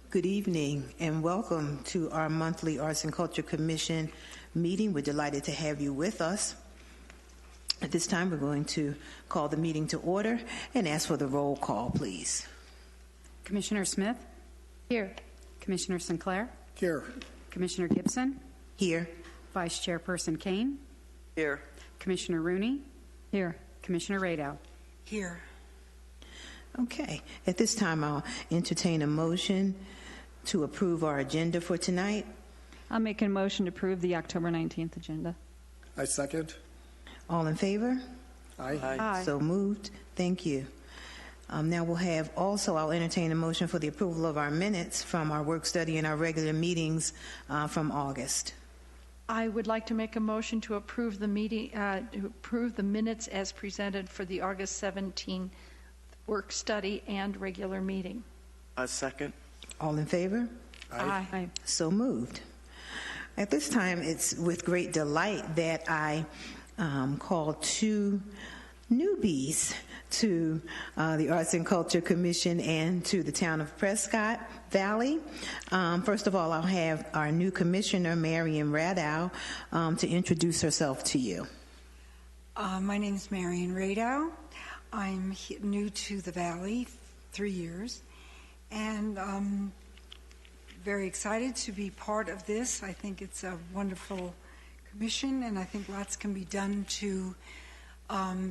Good evening and welcome to our monthly Arts and Culture Commission meeting. We're delighted to have you with us. At this time, we're going to call the meeting to order and ask for the roll call, please. Commissioner Smith? Here. Commissioner Sinclair? Here. Commissioner Gibson? Here. Vice Chairperson Kane? Here. Commissioner Rooney? Here. Commissioner Radow? Here. Okay. At this time, I'll entertain a motion to approve our agenda for tonight. I'll make a motion to approve the October 19th agenda. I second. All in favor? Aye. Aye. So moved. Thank you. Now we'll have also, I'll entertain a motion for the approval of our minutes from our work study and our regular meetings from August. I would like to make a motion to approve the meeting, to approve the minutes as presented for the August 17 work study and regular meeting. I second. All in favor? Aye. Aye. So moved. At this time, it's with great delight that I call two newbies to the Arts and Culture Commission and to the town of Prescott Valley. First of all, I'll have our new commissioner, Marion Radow, to introduce herself to you. My name is Marion Radow. I'm new to the Valley, 3 years, and very excited to be part of this. I think it's a wonderful commission, and I think lots can be done to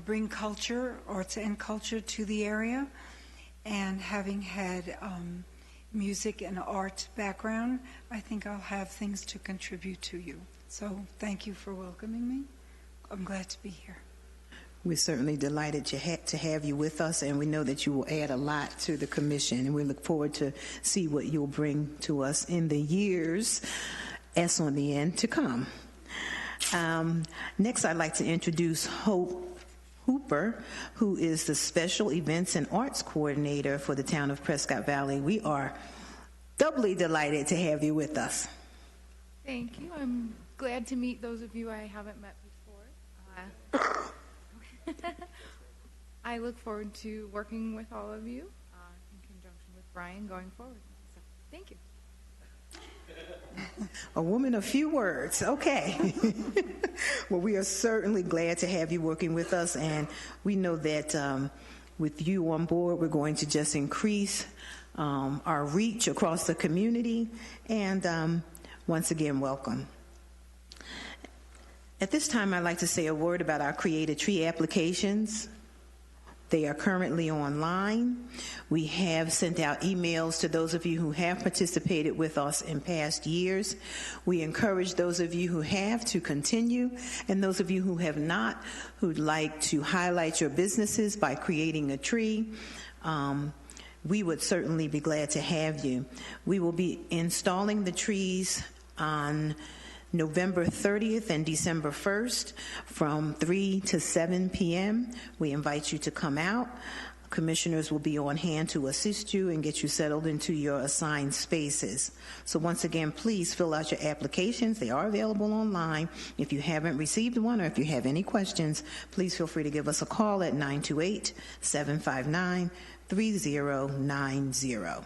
bring culture, arts and culture, to the area. And having had music and art background, I think I'll have things to contribute to you. So thank you for welcoming me. I'm glad to be here. We're certainly delighted to have you with us, and we know that you will add a lot to the commission, and we look forward to see what you'll bring to us in the years, S on the end, to come. Next, I'd like to introduce Hope Hooper, who is the Special Events and Arts Coordinator for the town of Prescott Valley. We are doubly delighted to have you with us. Thank you. I'm glad to meet those of you I haven't met before. I look forward to working with all of you in conjunction with Brian going forward. So, thank you. A woman of few words. Okay. Well, we are certainly glad to have you working with us, and we know that with you on board, we're going to just increase our reach across the community, and once again, welcome. At this time, I'd like to say a word about our Create a Tree applications. They are currently online. We have sent out emails to those of you who have participated with us in past years. We encourage those of you who have to continue, and those of you who have not, who'd like to highlight your businesses by creating a tree, we would certainly be glad to have you. We will be installing the trees on November 30th and December 1st from 3 to 7 p.m. We invite you to come out. Commissioners will be on hand to assist you and get you settled into your assigned spaces. So once again, please fill out your applications. They are available online. If you haven't received one or if you have any questions, please feel free to give us a call at 928-759-3090.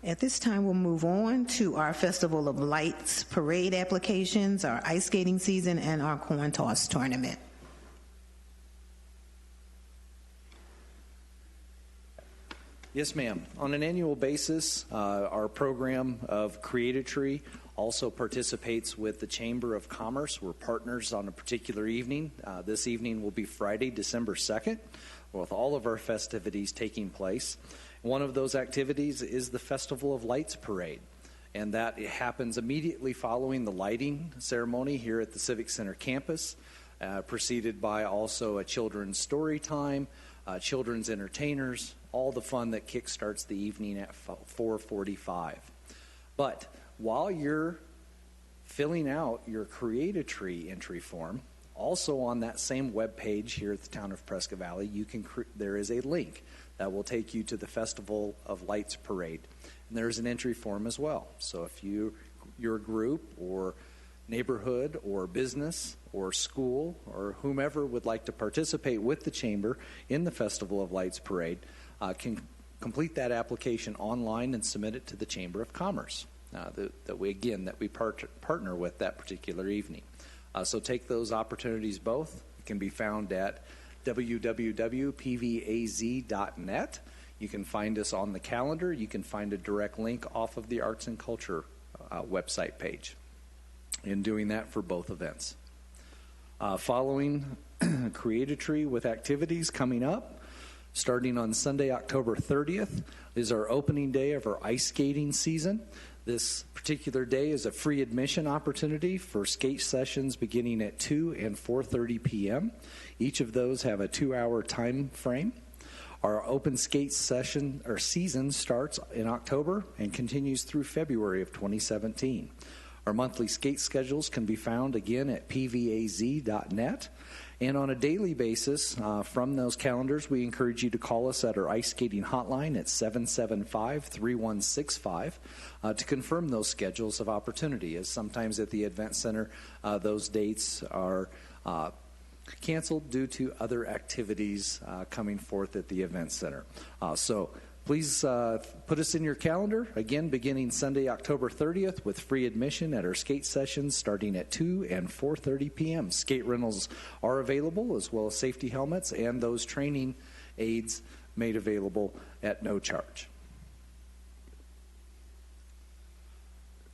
At this time, we'll move on to our Festival of Lights parade applications, our ice skating season, and our coin toss tournament. Yes, ma'am. On an annual basis, our program of Create a Tree also participates with the Chamber of Commerce. We're partners on a particular evening. This evening will be Friday, December 2nd, with all of our festivities taking place. One of those activities is the Festival of Lights Parade, and that happens immediately following the lighting ceremony here at the Civic Center campus, preceded by also a children's story time, children's entertainers, all the fun that kickstarts the evening at 4:45. But while you're filling out your Create a Tree entry form, also on that same web page here at the town of Prescott Valley, there is a link that will take you to the Festival of Lights Parade. And there's an entry form as well. So if your group or neighborhood or business or school or whomever would like to participate with the Chamber in the Festival of Lights Parade can complete that application online and submit it to the Chamber of Commerce that we partner with that particular evening. So take those opportunities both. It can be found at www.pvaz.net. You can find us on the calendar. You can find a direct link off of the Arts and Culture website page. In doing that for both events. Following Create a Tree with activities coming up, starting on Sunday, October 30th, is our opening day of our ice skating season. This particular day is a free admission opportunity for skate sessions beginning at 2 and 4:30 p.m. Each of those have a 2-hour time frame. Our open skate session or season starts in October and continues through February of 2017. Our monthly skate schedules can be found again at pvaz.net. And on a daily basis, from those calendars, we encourage you to call us at our ice skating hotline at 775-3165 to confirm those schedules of opportunity, as sometimes at the event center, those dates are canceled due to other activities coming forth at the event center. So please put us in your calendar, again, beginning Sunday, October 30th, with free admission at our skate sessions starting at 2 and 4:30 p.m. Skate rentals are available, as well as safety helmets and those training aids made available at no charge.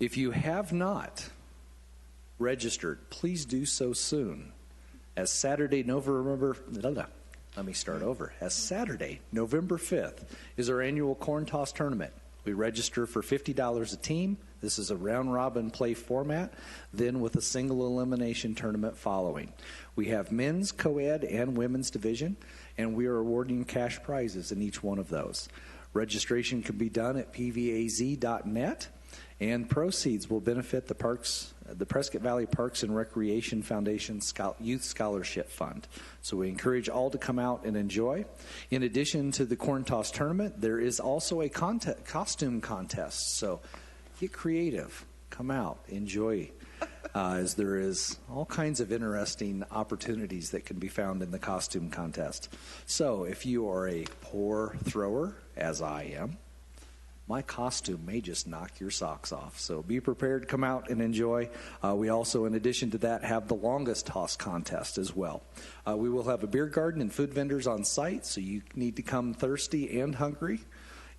If you have not registered, please do so soon, as Saturday, November 5th is our annual corn toss tournament. We register for $50 a team. This is a round-robin play format, then with a single elimination tournament following. We have men's, co-ed, and women's division, and we are awarding cash prizes in each one of those. Registration can be done at pvaz.net, and proceeds will benefit the Prescott Valley Parks and Recreation Foundation Youth Scholarship Fund. So we encourage all to come out and enjoy. In addition to the corn toss tournament, there is also a costume contest. So get creative, come out, enjoy, as there is all kinds of interesting opportunities that can be found in the costume contest. So if you are a poor thrower, as I am, my costume may just knock your socks off. So be prepared, come out and enjoy. We also, in addition to that, have the longest toss contest as well. We will have a beer garden and food vendors on site, so you need to come thirsty and hungry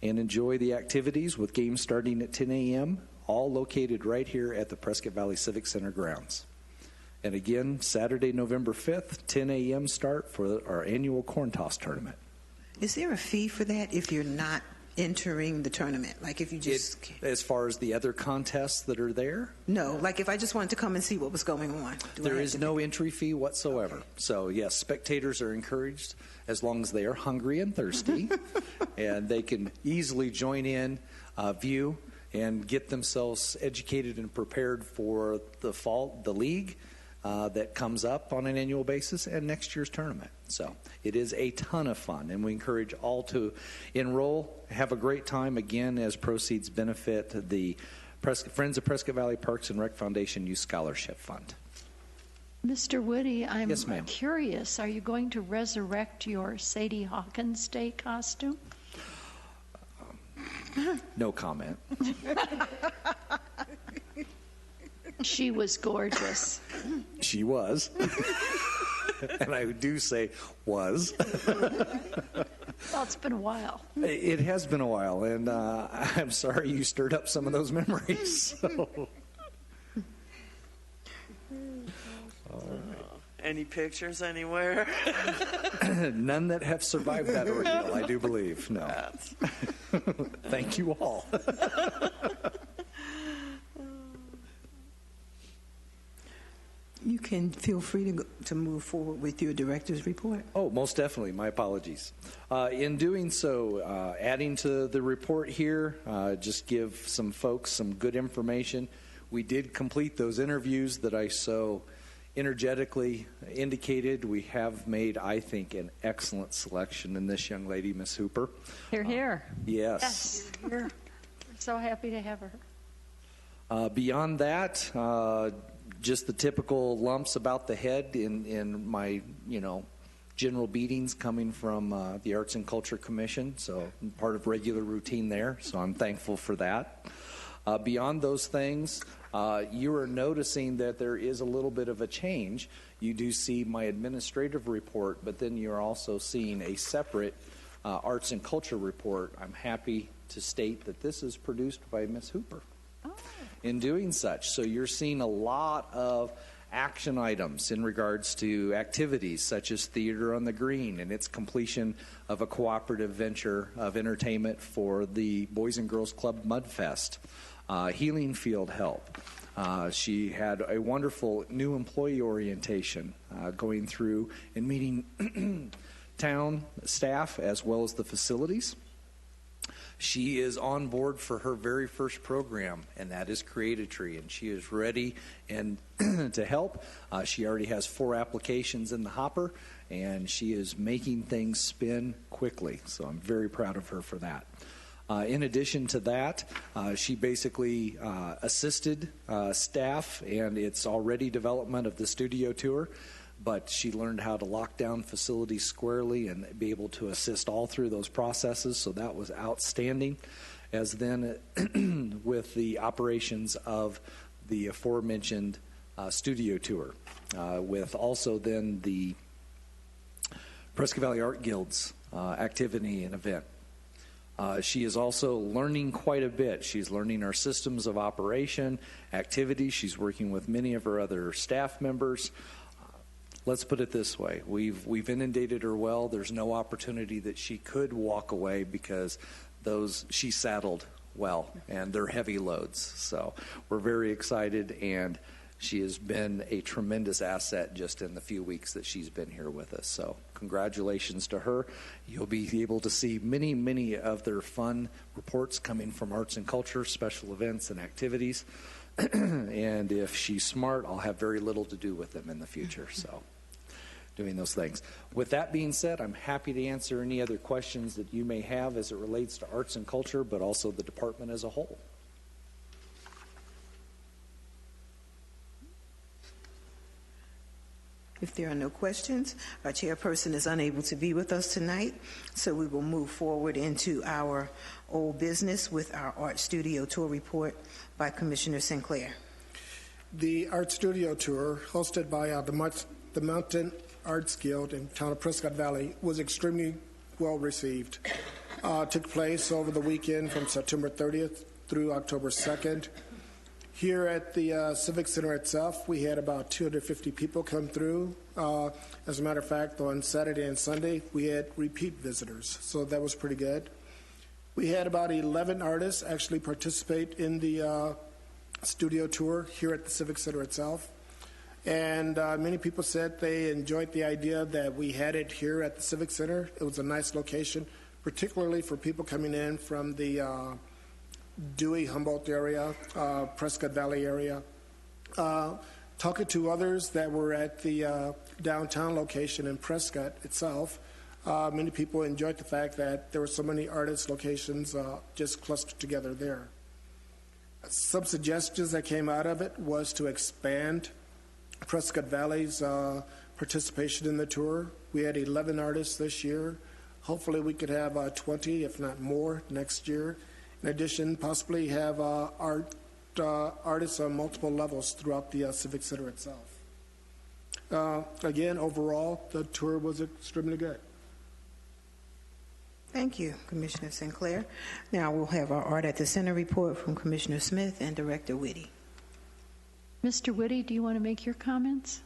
and enjoy the activities with games starting at 10 a.m., all located right here at the Prescott Valley Civic Center grounds. And again, Saturday, November 5th, 10 a.m. start for our annual corn toss tournament. Is there a fee for that if you're not entering the tournament? Like if you just... As far as the other contests that are there? No, like if I just wanted to come and see what was going on. There is no entry fee whatsoever. Okay. So yes, spectators are encouraged as long as they are hungry and thirsty, and they can easily join in, view, and get themselves educated and prepared for the league that comes up on an annual basis and next year's tournament. So it is a ton of fun, and we encourage all to enroll, have a great time, again, as proceeds benefit the Friends of Prescott Valley Parks and Rec Foundation Youth Scholarship Fund. Mr. Woody, I'm Yes, ma'am. curious, are you going to resurrect your Sadie Hawkins Day costume? No comment. She was gorgeous. She was. And I do say was. Well, it's been a while. It has been a while, and I'm sorry you stirred up some of those memories. So. Any pictures anywhere? None that have survived that ordeal, I do believe. No. Thank you all. You can feel free to move forward with your director's report. Oh, most definitely. My apologies. In doing so, adding to the report here, just give some folks some good information. We did complete those interviews that I so energetically indicated. We have made, I think, an excellent selection in this young lady, Miss Hooper. Here, here. Yes. We're so happy to have her. Beyond that, just the typical lumps about the head in my, general beatings coming from the Arts and Culture Commission, so part of regular routine there, so I'm thankful for that. Beyond those things, you are noticing that there is a little bit of a change. You do see my administrative report, but then you're also seeing a separate Arts and Culture report. I'm happy to state that this is produced by Ms. Hooper. In doing such, so you're seeing a lot of action items in regards to activities such as Theater on the Green and its completion of a cooperative venture of entertainment for the Boys and Girls Club Mudfest, Healing Field Help. She had a wonderful new employee orientation going through and meeting town staff as well as the facilities. She is on board for her very first program, and that is Create-A-Tree, and she is ready and to help. She already has 4 applications in the hopper, and she is making things spin quickly, so I'm very proud of her for that. In addition to that, she basically assisted staff, and it's already development of the studio tour, but she learned how to lock down facilities squarely and be able to assist all through those processes, so that was outstanding. As then with the operations of the aforementioned studio tour, with also then the Prescott Valley Art Guild's activity and event. She is also learning quite a bit. She's learning our systems of operation, activities. She's working with many of her other staff members. Let's put it this way. We've inundated her well. There's no opportunity that she could walk away because she saddled well, and they're heavy loads. So we're very excited, and she has been a tremendous asset just in the few weeks that she's been here with us. So congratulations to her. You'll be able to see many, many of their fun reports coming from Arts and Culture, special events and activities. And if she's smart, I'll have very little to do with them in the future. So doing those things. With that being said, I'm happy to answer any other questions that you may have as it relates to Arts and Culture, but also the department as a whole. If there are no questions, our chairperson is unable to be with us tonight, so we will move forward into our old business with our art studio tour report by Commissioner Sinclair. The art studio tour, hosted by the Mountain Arts Guild in town of Prescott Valley, was extremely well received. Took place over the weekend from September 30th through October 2nd. Here at the Civic Center itself, we had about 250 people come through. As a matter of fact, on Saturday and Sunday, we had repeat visitors, so that was pretty good. We had about 11 artists actually participate in the studio tour here at the Civic Center itself. And many people said they enjoyed the idea that we had it here at the Civic Center. It was a nice location, particularly for people coming in from the Dewey, Humboldt area, Prescott Valley area. Talking to others that were at the downtown location in Prescott itself, many people enjoyed the fact that there were so many artist locations just clustered together there. Some suggestions that came out of it was to expand Prescott Valley's participation in the tour. We had 11 artists this year. Hopefully we could have 20, if not more, next year. In addition, possibly have artists on multiple levels throughout the Civic Center itself. Again, overall, the tour was extremely good. Thank you, Commissioner Sinclair. Now we'll have our Art at the Center report from Commissioner Smith and Director Whitty. Mr. Whitty, do you want to make your comments?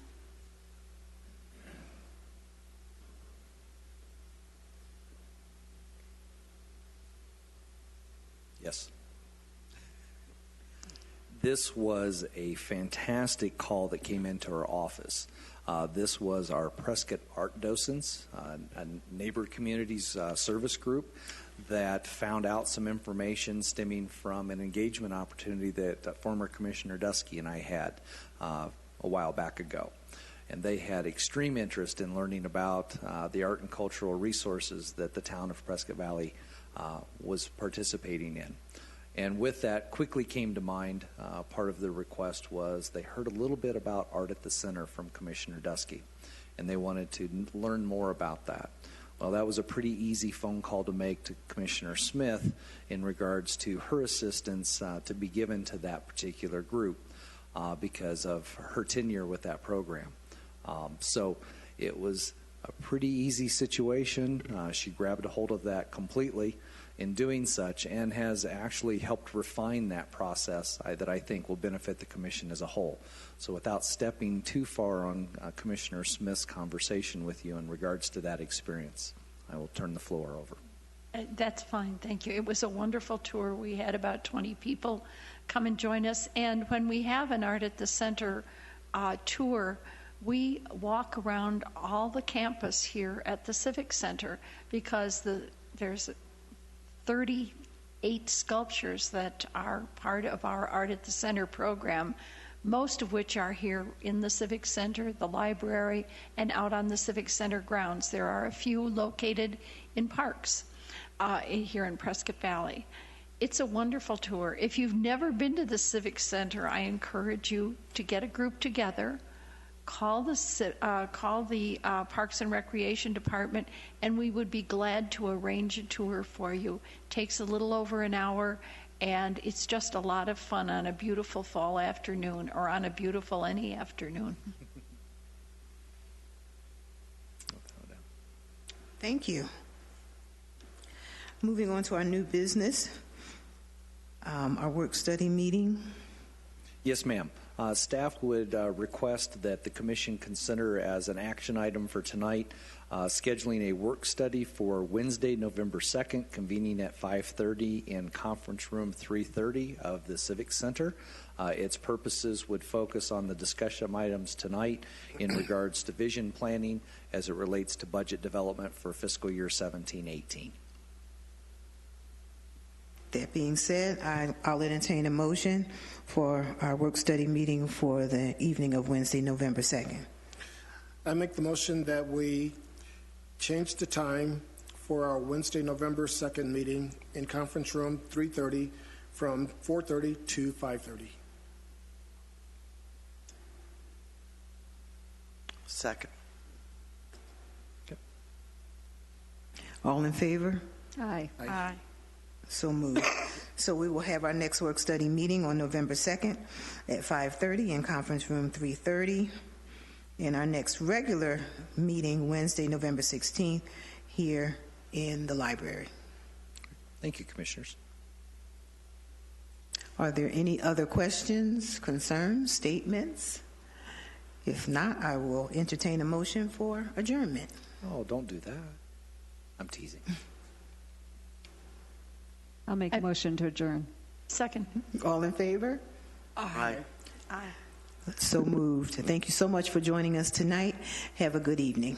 Yes. This was a fantastic call that came into our office. This was our Prescott Art Docents, a neighbor communities service group that found out some information stemming from an engagement opportunity that former Commissioner Dusky and I had a while back ago. And they had extreme interest in learning about the art and cultural resources that the town of Prescott Valley was participating in. And with that, quickly came to mind, part of the request was they heard a little bit about Art at the Center from Commissioner Dusky, and they wanted to learn more about that. Well, that was a pretty easy phone call to make to Commissioner Smith in regards to her assistance to be given to that particular group because of her tenure with that program. So it was a pretty easy situation. She grabbed a hold of that completely in doing such, and has actually helped refine that process that I think will benefit the Commission as a whole. So without stepping too far on Commissioner Smith's conversation with you in regards to that experience, I will turn the floor over. That's fine, thank you. It was a wonderful tour. We had about 20 people come and join us. And when we have an Art at the Center tour, we walk around all the campus here at the Civic Center because there's 38 sculptures that are part of our Art at the Center program, most of which are here in the Civic Center, the library, and out on the Civic Center grounds. There are a few located in parks here in Prescott Valley. It's a wonderful tour. If you've never been to the Civic Center, I encourage you to get a group together, call the Parks and Recreation Department, and we would be glad to arrange a tour for you. Takes a little over an hour, and it's just a lot of fun on a beautiful fall afternoon, or on a beautiful any afternoon. Thank you. Moving on to our new business, our work-study meeting. Yes, ma'am. Staff would request that the Commission consider as an action item for tonight scheduling a work study for Wednesday, November 2nd, convening at 5:30 in Conference Room 330 of the Civic Center. Its purposes would focus on the discussion items tonight in regards to vision planning as it relates to budget development for fiscal year 17-18. That being said, I'll entertain a motion for our work-study meeting for the evening of Wednesday, November 2nd. I make the motion that we change the time for our Wednesday, November 2nd meeting in Conference Room 330 from 4:30 to 5:30. Second. All in favor? Aye. Aye. So moved. So we will have our next work-study meeting on November 2nd at 5:30 in Conference Room 330. And our next regular meeting, Wednesday, November 16th, here in the library. Thank you, Commissioners. Are there any other questions, concerns, statements? If not, I will entertain a motion for adjournment. Oh, don't do that. I'm teasing. I'll make a motion to adjourn. Second. All in favor? Aye. Aye. So moved. Thank you so much for joining us tonight. Have a good evening.